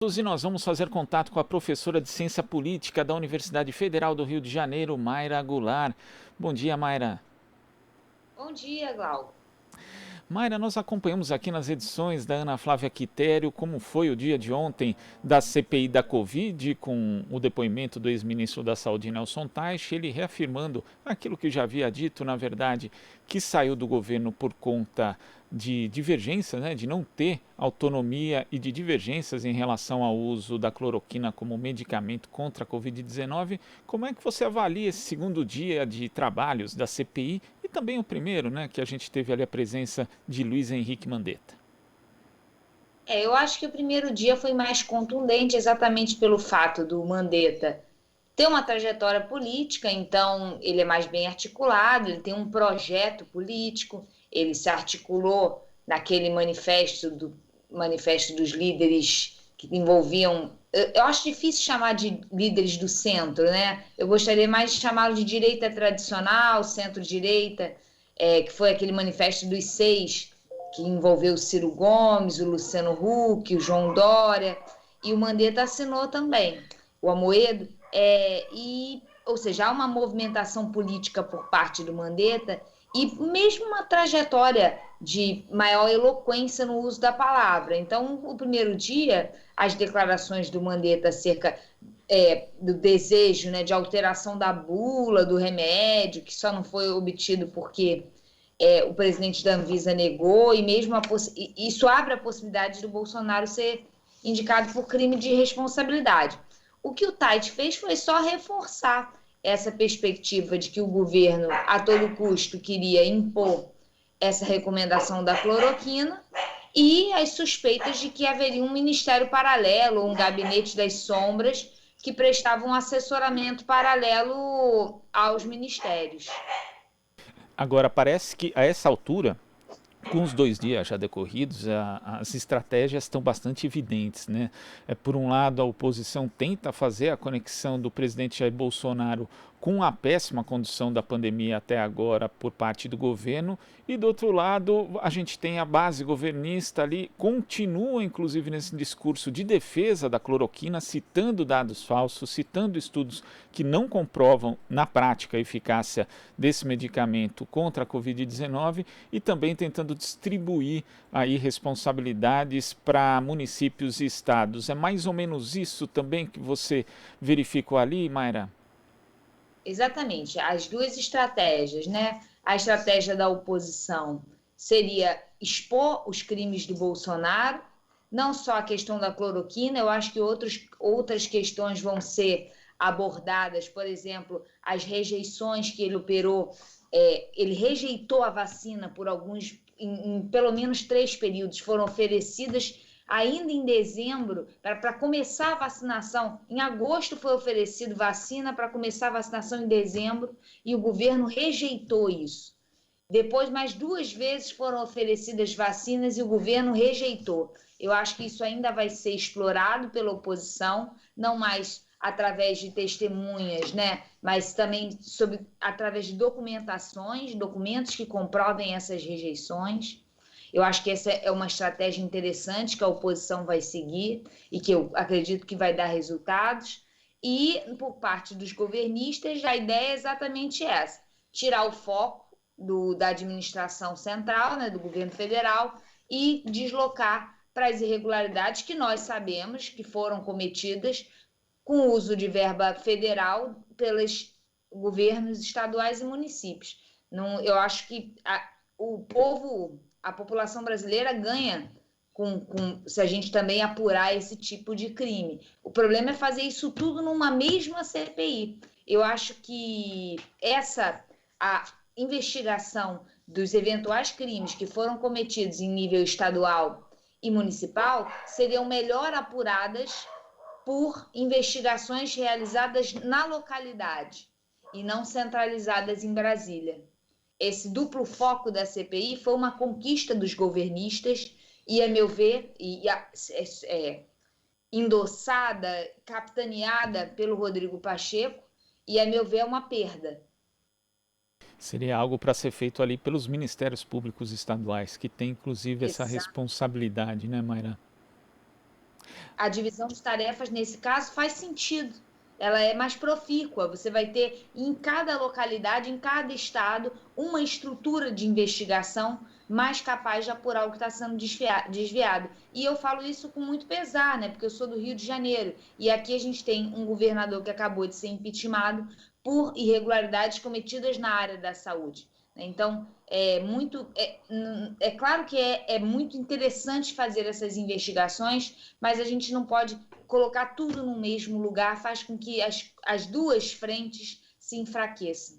E nós vamos fazer contato com a professora de Ciência Política da Universidade Federal do Rio de Janeiro, Mayra Goulart. Bom dia, Mayra. Bom dia, Glauco. Mayra, nós acompanhamos aqui nas edições da Ana Flávia Quitério como foi o dia de ontem da CPI da Covid, com o depoimento do ex-ministro da Saúde, Nelson Teich, ele reafirmando aquilo que já havia dito, na verdade, que saiu do governo por conta de divergências, né, de não ter autonomia e de divergências em relação ao uso da cloroquina como medicamento contra a Covid-19. Como é que você avalia esse segundo dia de trabalhos da CPI e também o primeiro, né, que a gente teve ali a presença de Luiz Henrique Mandetta? Eu acho que o primeiro dia foi mais contundente, exatamente pelo fato do Mandetta ter uma trajetória política, então ele é mais bem articulado, ele tem um projeto político, ele se articulou naquele manifesto dos líderes que envolviam. Eu acho difícil chamar de líderes do centro, né? Eu gostaria mais de chamá-lo de direita tradicional, centro-direita, que foi aquele manifesto dos seis, que envolveu o Ciro Gomes, o Luciano Huck, o João Dória, e o Mandetta assinou também, o Amoedo, ou seja, há uma movimentação política por parte do Mandetta e mesmo uma trajetória de maior eloquência no uso da palavra. Então, o primeiro dia, as declarações do Mandetta acerca do desejo, né, de alteração da bula, do remédio, que só não foi obtido porque o presidente da Anvisa negou, e mesmo isso abre a possibilidade do Bolsonaro ser indicado por crime de responsabilidade. O que o Tait fez foi só reforçar essa perspectiva de que o governo, a todo custo, queria impor essa recomendação da cloroquina e as suspeitas de que haveria um ministério paralelo, um gabinete das sombras, que prestava um assessoramento paralelo aos ministérios. Agora, parece que a essa altura, com os 2 dias já decorridos, as estratégias estão bastante evidentes, né? Por um lado, a oposição tenta fazer a conexão do presidente Jair Bolsonaro com a péssima condução da pandemia até agora por parte do governo, e do outro lado a gente tem a base governista ali, continua inclusive nesse discurso de defesa da cloroquina, citando dados falsos, citando estudos que não comprovam na prática a eficácia desse medicamento contra a Covid-19, e também tentando distribuir aí responsabilidades para municípios e estados. É mais ou menos isso também que você verificou ali, Mayra? Exatamente, as duas estratégias, né? A estratégia da oposição seria expor os crimes do Bolsonaro, não só a questão da cloroquina, eu acho que outras questões vão ser abordadas, por exemplo, as rejeições que ele operou, ele rejeitou a vacina por em pelo menos 3 períodos, foram oferecidas ainda em dezembro, para começar a vacinação. Em agosto foi oferecido vacina para começar a vacinação em dezembro e o governo rejeitou isso. Depois, mais 2 vezes foram oferecidas vacinas e o governo rejeitou. Eu acho que isso ainda vai ser explorado pela oposição, não mais através de testemunhas, né? Mas também através de documentações, documentos que comprovem essas rejeições. Eu acho que essa é uma estratégia interessante que a oposição vai seguir e que eu acredito que vai dar resultados. E, por parte dos governistas, a ideia é exatamente essa: tirar o foco da administração central, né, do governo federal, e deslocar para as irregularidades que nós sabemos que foram cometidas com o uso de verba federal pelos governos estaduais e municípios. Não, eu acho que o povo, a população brasileira ganha se a gente também apurar esse tipo de crime. O problema é fazer isso tudo numa mesma CPI. Eu acho que a investigação dos eventuais crimes que foram cometidos em nível estadual e municipal seriam melhor apuradas por investigações realizadas na localidade e não centralizadas em Brasília. Esse duplo foco da CPI foi uma conquista dos governistas e, a meu ver, endossada, capitaneada pelo Rodrigo Pacheco, e, a meu ver, é uma perda. Seria algo para ser feito ali pelos ministérios públicos estaduais, que tem inclusive essa Exato. responsabilidade, né, Mayra? a divisão de tarefas, nesse caso, faz sentido. Ela é mais profícua. Você vai ter em cada localidade, em cada estado, uma estrutura de investigação mais capaz de apurar o que está sendo desviado. E eu falo isso com muito pesar, né? Porque eu sou do Rio de Janeiro. E aqui a gente tem um governador que acabou de ser impeachmentado por irregularidades cometidas na área da saúde. Então, é claro que é muito interessante fazer essas investigações, mas a gente não pode colocar tudo no mesmo lugar, faz com que as duas frentes se enfraqueçam.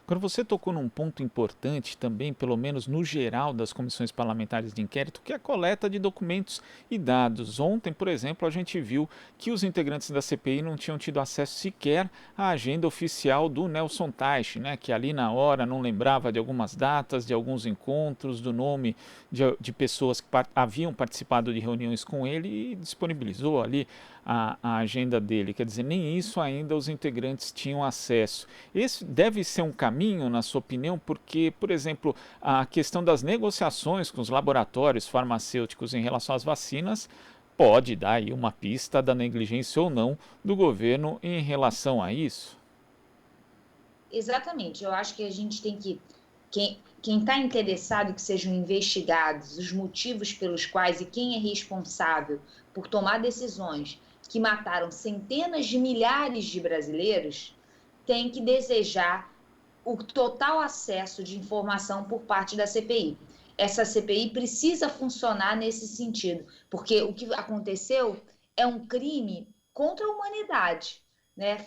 Agora, você tocou num ponto importante também, pelo menos no geral das comissões parlamentares de inquérito, que é a coleta de documentos e dados. Ontem, por exemplo, a gente viu que os integrantes da CPI não tinham tido acesso sequer à agenda oficial do Nelson Teich, né, que ali na hora não lembrava de algumas datas, de alguns encontros, do nome de pessoas que haviam participado de reuniões com ele e disponibilizou ali a agenda dele. Quer dizer, nem isso ainda os integrantes tinham acesso. Esse deve ser um caminho, na sua opinião, porque, por exemplo, a questão das negociações com os laboratórios farmacêuticos em relação às vacinas pode dar aí uma pista da negligência ou não do governo em relação a isso? Exatamente. Eu acho que a gente tem que... Quem está interessado que sejam investigados os motivos pelos quais e quem é responsável por tomar decisões que mataram centenas de milhares de brasileiros, tem que desejar o total acesso de informação por parte da CPI. Essa CPI precisa funcionar nesse sentido, porque o que aconteceu é um crime contra a humanidade, né?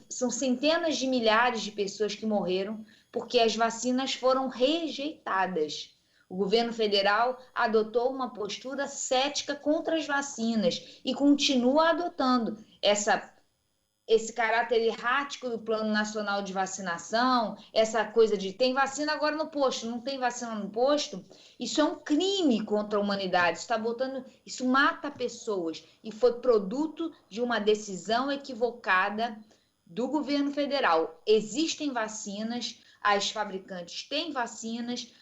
São centenas de milhares de pessoas que morreram porque as vacinas foram rejeitadas. O governo federal adotou uma postura cética contra as vacinas e continua adotando esse caráter errático do Plano Nacional de Vacinação, essa coisa de tem vacina agora no posto, não tem vacina no posto. Isso é um crime contra a humanidade. Isso mata pessoas e foi produto de uma decisão equivocada do governo federal. Existem vacinas, as fabricantes têm vacinas,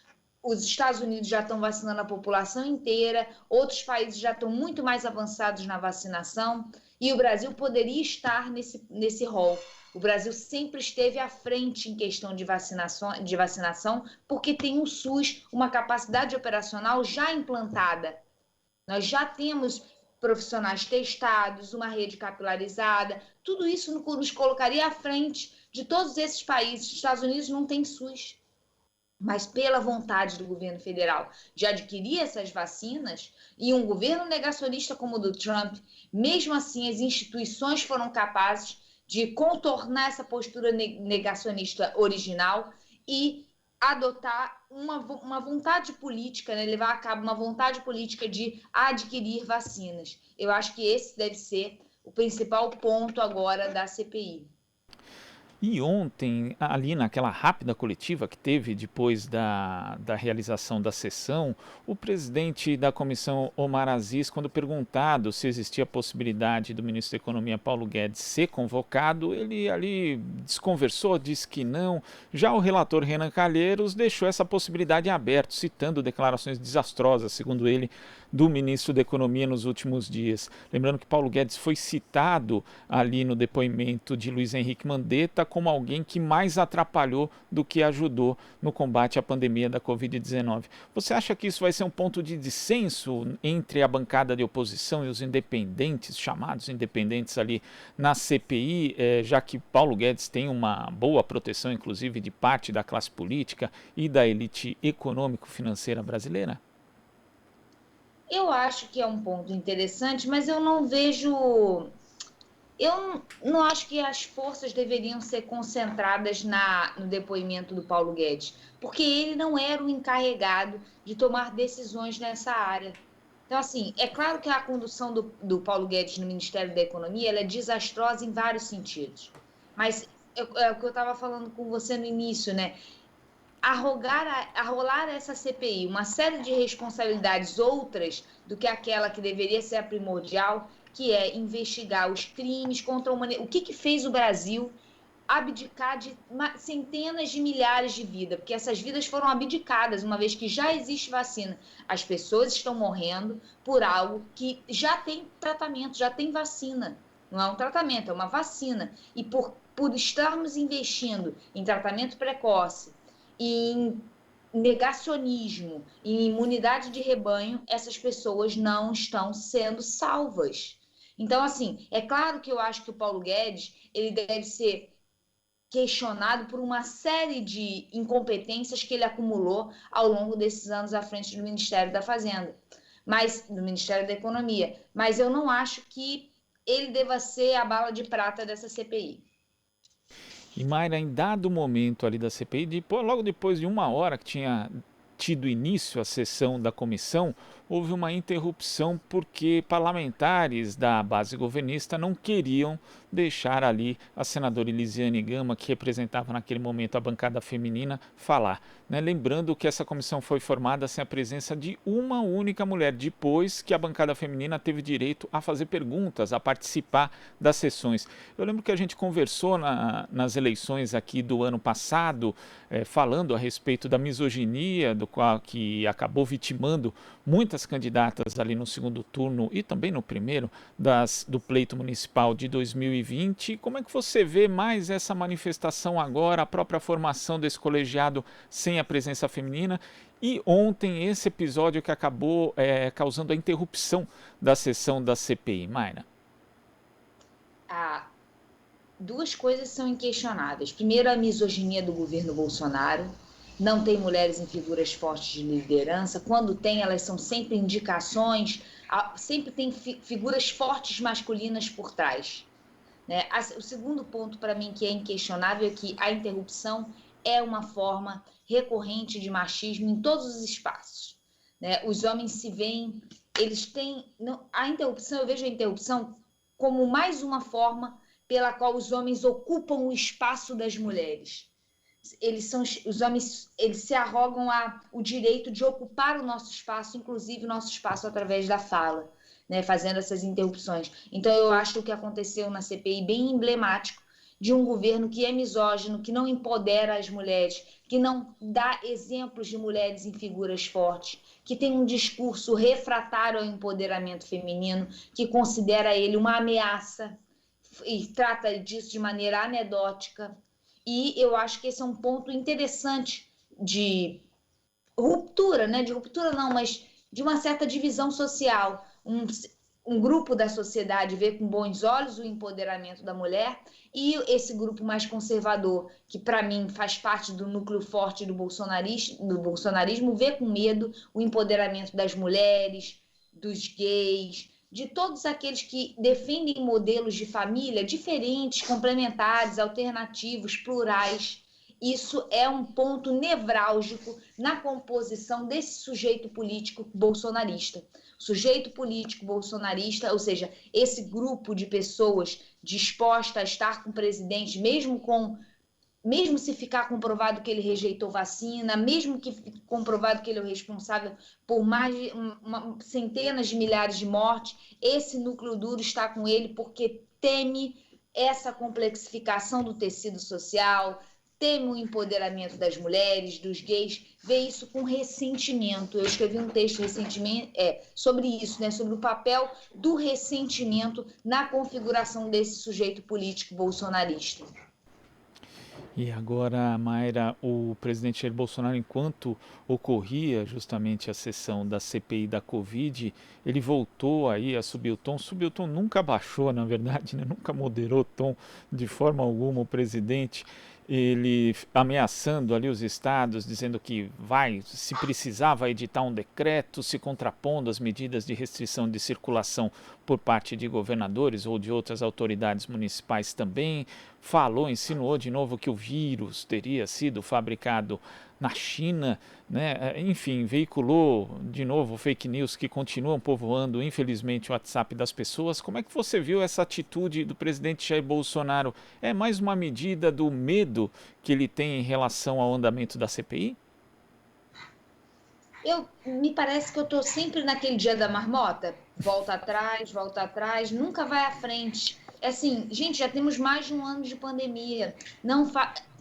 os Estados Unidos já estão vacinando a população inteira, outros países já estão muito mais avançados na vacinação e o Brasil poderia estar nesse rol. O Brasil sempre esteve à frente em questão de vacinação porque tem um SUS, uma capacidade operacional já implantada. Nós já temos profissionais testados, uma rede capilarizada, tudo isso nos colocaria à frente de todos esses países. Os Estados Unidos não tem SUS. Mas pela vontade do governo federal de adquirir essas vacinas, e um governo negacionista como o do Trump, mesmo assim as instituições foram capazes de contornar essa postura negacionista original e adotar uma vontade política, né, levar a cabo uma vontade política de adquirir vacinas. Eu acho que esse deve ser o principal ponto agora da CPI. E ontem, ali naquela rápida coletiva que teve depois da realização da sessão, o presidente da comissão, Omar Aziz, quando perguntado se existia a possibilidade do ministro da Economia, Paulo Guedes, ser convocado, ele ali desconversou, disse que não. Já o relator Renan Calheiros deixou essa possibilidade em aberto, citando declarações desastrosas, segundo ele, do ministro da Economia nos últimos dias. Lembrando que Paulo Guedes foi citado ali no depoimento de Luiz Henrique Mandetta como alguém que mais atrapalhou do que ajudou no combate à pandemia da Covid-19. Você acha que isso vai ser um ponto de dissenso entre a bancada de oposição e os independentes, chamados independentes ali na CPI, já que Paulo Guedes tem uma boa proteção, inclusive, de parte da classe política e da elite econômico-financeira brasileira? Eu acho que é um ponto interessante, mas eu não vejo... Eu não acho que as forças deveriam ser concentradas no depoimento do Paulo Guedes, porque ele não era o encarregado de tomar decisões nessa área. Então, assim, é claro que a condução do Paulo Guedes no Ministério da Economia ela é desastrosa em vários sentidos. Mas é o que eu estava falando com você no início, né? Arrolar essa CPI uma série de responsabilidades outras do que aquela que deveria ser a primordial, que é investigar os crimes contra a humanidade. O que fez o Brasil abdicar de centenas de milhares de vidas, porque essas vidas foram abdicadas, uma vez que já existe vacina. As pessoas estão morrendo por algo que já tem tratamento, já tem vacina. Não é um tratamento, é uma vacina. E por estarmos investindo em tratamento precoce, em negacionismo, em imunidade de rebanho, essas pessoas não estão sendo salvas. Então, assim, é claro que eu acho que o Paulo Guedes ele deve ser questionado por uma série de incompetências que ele acumulou ao longo desses anos à frente do Ministério da Fazenda, mas do Ministério da Economia. Mas eu não acho que ele deva ser a bala de prata dessa CPI. E Mayra, em dado momento ali da CPI, logo depois de 1 hora que tinha tido início a sessão da comissão, houve uma interrupção porque parlamentares da base governista não queriam deixar ali a senadora Elisiane Gama, que representava naquele momento a bancada feminina, falar. Lembrando que essa comissão foi formada sem a presença de uma única mulher, depois que a bancada feminina teve direito a fazer perguntas, a participar das sessões. Eu lembro que a gente conversou nas eleições aqui do ano passado, falando a respeito da misoginia, que acabou vitimando muitas candidatas ali no segundo turno e também no primeiro do pleito municipal de 2020. Como é que você vê mais essa manifestação agora, a própria formação desse colegiado sem a presença feminina e ontem esse episódio que acabou causando a interrupção da sessão da CPI, Mayra? Duas coisas são inquestionáveis. Primeiro, a misoginia do governo Bolsonaro. Não tem mulheres em figuras fortes de liderança. Quando tem, elas são sempre indicações, sempre tem figuras fortes masculinas por trás. Né? O segundo ponto, para mim, que é inquestionável, é que a interrupção é uma forma recorrente de machismo em todos os espaços. Né? Os homens se veem, eles têm... A interrupção, eu vejo a interrupção como mais uma forma pela qual os homens ocupam o espaço das mulheres. Os homens, eles se arrogam o direito de ocupar o nosso espaço, inclusive o nosso espaço através da fala, né, fazendo essas interrupções. Então, eu acho que o que aconteceu na CPI bem emblemático de um governo que é misógino, que não empodera as mulheres, que não dá exemplos de mulheres em figuras fortes, que tem um discurso refratário ao empoderamento feminino, que considera ele uma ameaça e trata disso de maneira anedótica. E eu acho que esse é um ponto interessante de ruptura, né? De ruptura não, mas de uma certa divisão social. Um grupo da sociedade vê com bons olhos o empoderamento da mulher e esse grupo mais conservador, que para mim faz parte do núcleo forte do bolsonarismo, vê com medo o empoderamento das mulheres, dos gays, de todos aqueles que defendem modelos de família diferentes, complementares, alternativos, plurais. Isso é um ponto nevrálgico na composição desse sujeito político bolsonarista. O sujeito político bolsonarista, ou seja, esse grupo de pessoas disposta a estar com o presidente, mesmo se ficar comprovado que ele rejeitou vacina, mesmo que fique comprovado que ele é o responsável por mais de centenas de milhares de mortes, esse núcleo duro está com ele porque teme essa complexificação do tecido social, teme o empoderamento das mulheres, dos gays, vê isso com ressentimento. Eu escrevi um texto recentemente sobre isso, né, sobre o papel do ressentimento na configuração desse sujeito político bolsonarista. E agora, Mayra, o presidente Jair Bolsonaro, enquanto ocorria justamente a sessão da CPI da Covid, ele voltou aí a subir o tom nunca baixou, na verdade, né? Nunca moderou o tom de forma alguma o presidente, ele ameaçando ali os estados, dizendo que se precisar, vai editar um decreto, se contrapondo às medidas de restrição de circulação por parte de governadores ou de outras autoridades municipais também. Insinuou de novo que o vírus teria sido fabricado na China, né? Enfim, veiculou de novo fake news que continuam povoando, infelizmente, o WhatsApp das pessoas. Como é que você viu essa atitude do presidente Jair Bolsonaro? É mais uma medida do medo que ele tem em relação ao andamento da CPI? Me parece que eu estou sempre naquele dia da marmota, volta atrás, nunca vai à frente. assim, gente, já temos mais de um ano de pandemia. Não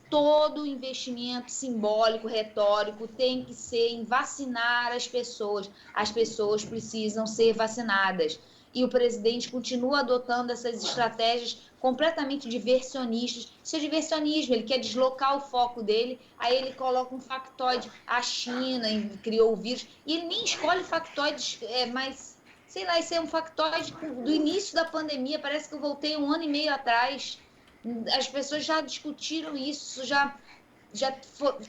todo investimento simbólico, retórico, tem que ser em vacinar as pessoas. As pessoas precisam ser vacinadas. E o presidente continua adotando essas estratégias completamente diversionistas. Isso é diversionismo, ele quer deslocar o foco dele, aí ele coloca um factoide, a China criou o vírus, e ele nem escolhe factoides, mas, sei lá, isso é um factoide do início da pandemia, parece que eu voltei 1 ano e meio atrás. As pessoas já discutiram isso, já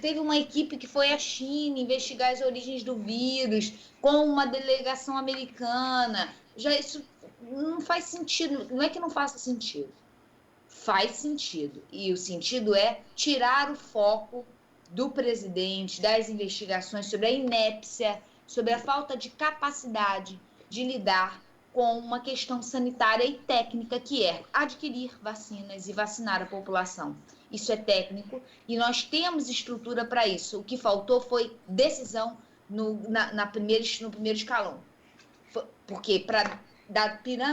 teve uma equipe que foi à China investigar as origens do vírus, com uma delegação americana. Já isso não faz sentido, não é que não faça sentido, faz sentido. E o sentido é tirar o foco do presidente, das investigações sobre a inépcia, sobre a falta de capacidade de lidar com uma questão sanitária e técnica, que é adquirir vacinas e vacinar a população. Isso é técnico e nós temos estrutura para isso. O que faltou foi decisão no primeiro escalão. Porque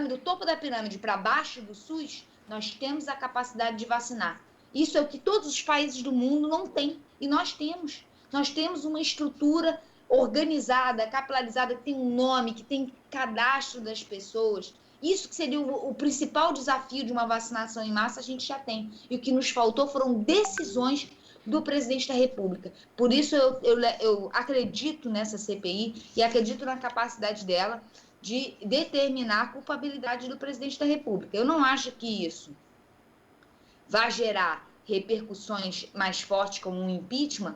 do topo da pirâmide para baixo do SUS, nós temos a capacidade de vacinar. Isso é o que todos os países do mundo não têm, e nós temos. Nós temos uma estrutura organizada, capilarizada, que tem um nome, que tem cadastro das pessoas. Isso que seria o principal desafio de uma vacinação em massa, a gente já tem. E o que nos faltou foram decisões do presidente da República. Por isso eu acredito nessa CPI e acredito na capacidade dela de determinar a culpabilidade do presidente da República. Eu não acho que isso vai gerar repercussões mais fortes como um impeachment,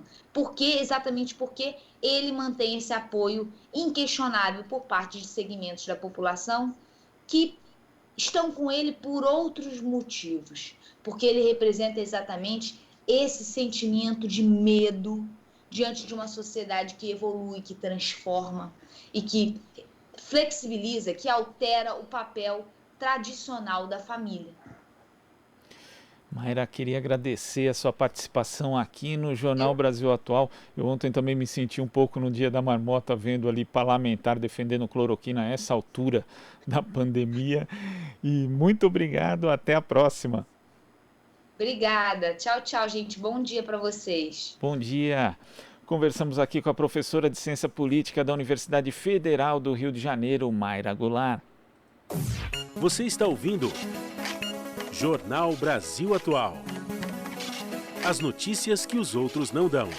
exatamente porque ele mantém esse apoio inquestionável por parte de segmentos da população que estão com ele por outros motivos, porque ele representa exatamente esse sentimento de medo diante de uma sociedade que evolui, que transforma e que flexibiliza, que altera o papel tradicional da família. Mayra, queria agradecer a sua participação aqui no Jornal Brasil Atual. Eu ontem também me senti um pouco no Dia da Marmota, vendo ali parlamentar defendendo cloroquina a essa altura da pandemia. E muito obrigado, até a próxima. Obrigada. Tchau, tchau, gente. Bom dia para vocês. Bom dia. Conversamos aqui com a professora de Ciência Política da Universidade Federal do Rio de Janeiro, Mayra Goulart. Você está ouvindo Jornal Brasil Atual. As notícias que os outros não dão.